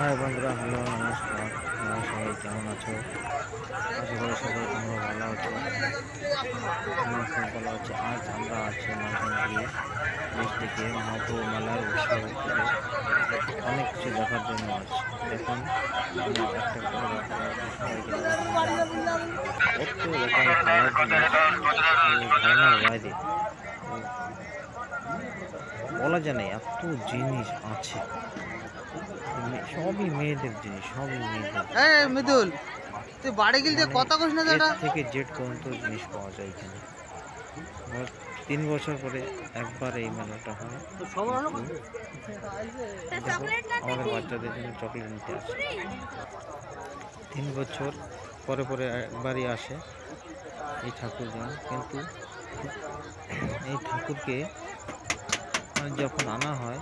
High বন্ধুরা, hello, নমস্কার। তোমরা সবাই কেমন আছো? আশা করি সবাই তোমরা ভালো আছো। আমরা খুব ভালো আছি। আজ আমরা আছি মালকানগিরি ডিস্ট্রিক্টে মহাপ্রভু মেলার উৎসব থেকে অনেক কিছু দেখার জন্য আছি। দেখুন, আমি একটা করে দেখাবো, সবাইকে কত রকমের খেলার জিনিস ধারণার বাইরে, বলা যায় না এত জিনিস আছে। সবই মেয়েদের জিনিস, সবই মেয়েদের। মৃদুল, তুই বাড়ি গেলে কথা কইস না। এর থেকে জেড পর্যন্ত জিনিস পাওয়া যায় এখানে। 3 বছর পরে একবার এই মেলাটা হয়। আমাদের বাচ্চাদের জন্য চকলেট নিতে আসে। 3 বছর পরে পরে একবারই আসে এই ঠাকুরজন। কিন্তু এই ঠাকুরকে যখন আনা হয়,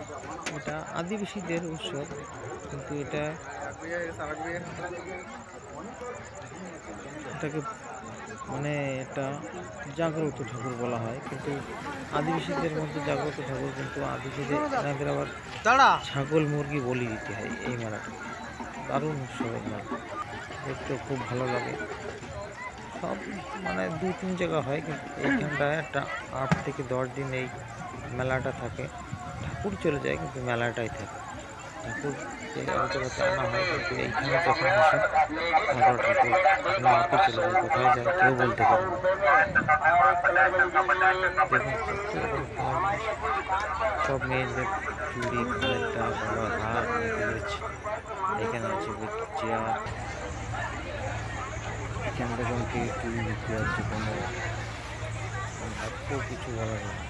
এটা আদিবাসীদের উৎসব, কিন্তু এটাকে মানে এটা জাগ্রত ঠাকুর বলা হয়। কিন্তু আদিবাসীদের মধ্যে জাগ্রত ঠাকুর, কিন্তু আদিবাসীদের এনাদের আবার ছাগল মুরগি বলি দিতে হয় এই মেলাটা। দারুণ উৎসবের মেলা, দেখতেও খুব ভালো লাগে। সব মানে 2-3 জায়গা হয়, কিন্তু এইখানটায় একটা 8 থেকে 10 দিন এই মেলাটা থাকে। ঠাকুর চলে যায় কিন্তু মেলাটাই থাকে। ঠাকুর যে জায়গাতে আনা হয়, কিন্তু এইখানে যখন আসে ঠাকুর আপে চলে যায়, কোথায় যায় কেউ বলতে পারে না। দেখুন কত রকম সব মেয়েদের চুড়ি, কানেরটা, গলার হার, নেকলেস। এখানে আছে চেয়ার, এখানে দেখুন কি চুড়ি বিক্রি আছে, কোনো এত কিছু বলা যায় না।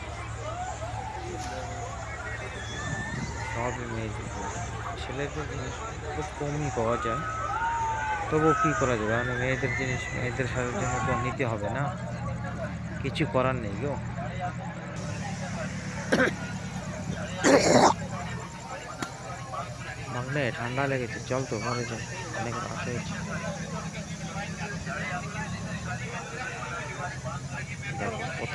সবই মেয়েদের জিনিস, ছেলেদের জিনিস খুব কমই পাওয়া যায়। তবুও কী করা যাবে, মানে মেয়েদের জিনিস মেয়েদের সাথে জন্য তো নিতে হবে না, কিছু করার নেই গো। ভাবলে ঠান্ডা লেগেছে, চল তো ঘরে যাই, অনেক রাত হয়েছে। দেখো কত